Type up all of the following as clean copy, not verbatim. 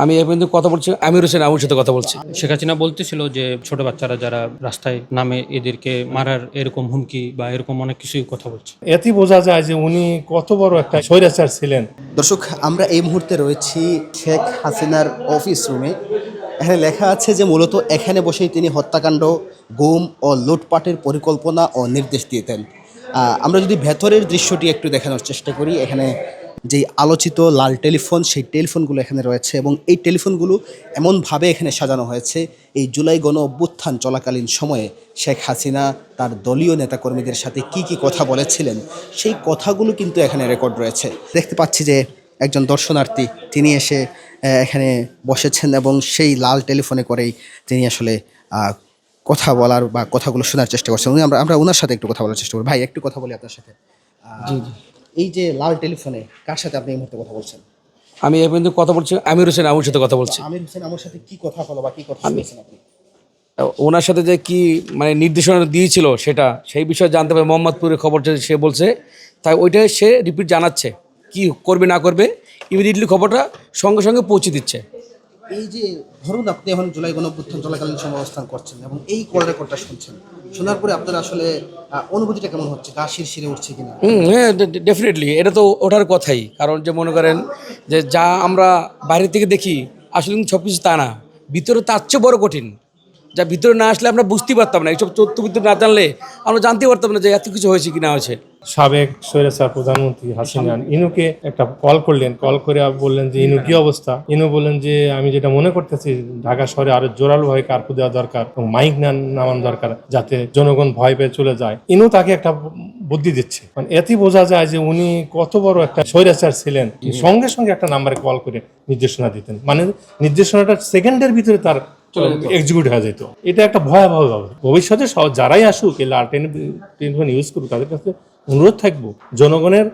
আমি এই পর্যন্ত কথা বলছি আমির হোসেন আমুর সাথে কথা বলছি। শেখ হাসিনা বলতেছিল যে ছোট বাচ্চারা যারা রাস্তায় নামে এদেরকে মারার এরকম হুমকি বা এরকম অনেক কিছুই কথা বলছে। এতেই বোঝা যায় যে উনি কত বড় একটা স্বৈরাচার ছিলেন। দর্শক, আমরা এই মুহূর্তে রয়েছি শেখ হাসিনার অফিস রুমে। এখানে লেখা আছে যে মূলত এখানে বসেই তিনি হত্যাকাণ্ড, গুম ও লুটপাটের পরিকল্পনা ও নির্দেশ দিতেন। আমরা যদি ভেতরের দৃশ্যটি একটু দেখানোর চেষ্টা করি, এখানে যেই আলোচিত লাল টেলিফোন, সেই টেলিফোনগুলো এখানে রয়েছে এবং এই টেলিফোনগুলো এমনভাবে এখানে সাজানো হয়েছে এই জুলাই গণ অভ্যুত্থান চলাকালীন সময়ে শেখ হাসিনা তার দলীয় নেতাকর্মীদের সাথে কি কথা বলেছিলেন সেই কথাগুলো কিন্তু এখানে রেকর্ড রয়েছে। দেখতে পাচ্ছি যে একজন দর্শনার্থী তিনি এসে এখানে বসেছেন এবং সেই লাল টেলিফোনে করেই তিনি আসলে কথা বলার বা কথাগুলো শোনার চেষ্টা করছেন। আমরা ওনার সাথে একটু কথা বলার চেষ্টা করি। ভাই, একটু কথা বলি আপনার সাথে। জি জি। এই যে লাল টেলিফোনে কার সাথে আপনি এই মুহূর্তে কথা বলছেন? আমি এই পর্যন্ত কথা বলছি আমির হোসেন আমুর সাথে কথা বলছি। আমির হোসেন আমার সাথে কি কথা হলো বা কি কথা বলছেন আপনি? ওনার সাথে যে কি মানে নির্দেশনা দিয়েছিল সেটা সেই বিষয়ে জানতে পারে মোহাম্মদপুরের খবর যে সে বলছে, তাই ওইটাই সে রিপিট জানাচ্ছে কি করবে না করবে, ইমিডিয়েটলি খবরটা সঙ্গে সঙ্গে পৌঁছে দিচ্ছে। এই যে ধরুন আপনি এখন জুলাই গণঅভ্যুত্থান চলাকালীন সময় অবস্থান করছেন এবং এই কল রেকর্ডটা শুনছেন, শোনার পরে আপনার আসলে অনুভূতিটা কেমন হচ্ছে? গা শিরশিরে উঠছে কিনা? হ্যাঁ, ডেফিনেটলি এটা তো ওঠার কথাই। কারণ যে মনে করেন যে যা আমরা বাইরে থেকে দেখি আসলে কিন্তু সব কিছু তা না, ভিতরে তার চেয়ে বড় কঠিন। যা ভিতরে না আসলে আমরা বুঝতেই পারতাম না, এইসব তথ্য ভিতরে না জানলে আমরা জানতেই পারতাম না যে এত কিছু হয়েছে কি না হয়েছে। সাবেক স্বৈরাচার প্রধানমন্ত্রী হাসিনা ইনুকে একটা কল করলেন, কল করে বললেন যে ইনু কি অবস্থা। ইনু বললেন যে আমি যেটা মনে করতেছি ঢাকা শহরে আরো জোরালোভাবে কার্ফু দেওয়া দরকার এবং মাইক নামানো দরকার যাতে জনগণ ভয় পেয়ে চলে যায়। ইনু তাকে একটা বুদ্ধি দিচ্ছে। মানে এতেই বোঝা যায় যে উনি কত বড় একটা স্বৈরাচার ছিলেন। সঙ্গে সঙ্গে একটা নাম্বারে কল করে নির্দেশনা দিতেন, মানে নির্দেশনাটা সেকেন্ডের ভিতরে তার এক্সিকিউট হয়ে যেত। এটা একটা ভয়াবহ ব্যাপার। ভবিষ্যতে যারাই আসুক এই লাল টেলিফোন ইউজ করুক, তাদের কাছে অনুরোধ থাকবো জনগণের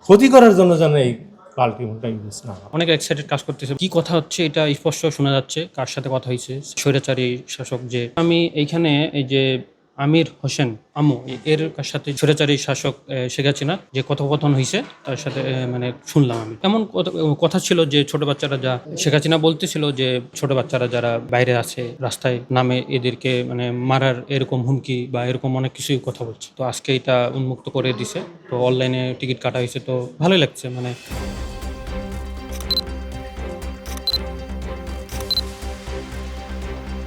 ক্ষতি করার জন্য যেন এই লাল টেলিফোনটা ইউজ না হয়। অনেক এক্সাইটেড কাজ করতেছে, কি কথা হচ্ছে এটা স্পষ্ট শোনা যাচ্ছে, কার সাথে কথা হয়েছে। স্বৈরাচারী শাসক যে আমি এইখানে এই যে আমির হোসেন আমু এর সাথে স্বৈরাচারী শাসক শেখ হাসিনা যে কথোপকথন হয়েছে তার সাথে মানে শুনলাম আমি। এমন কথা ছিল যে ছোট বাচ্চারা যা শেখ হাসিনা বলতেছিল যে ছোট বাচ্চারা যারা বাইরে আছে রাস্তায় নামে এদেরকে মানে মারার এরকম হুমকি বা এরকম অনেক কিছুই কথা বলছে। তো আজকে এটা উন্মুক্ত করে দিছে, তো অনলাইনে টিকিট কাটা হয়েছে, তো ভালোই লাগছে। মানে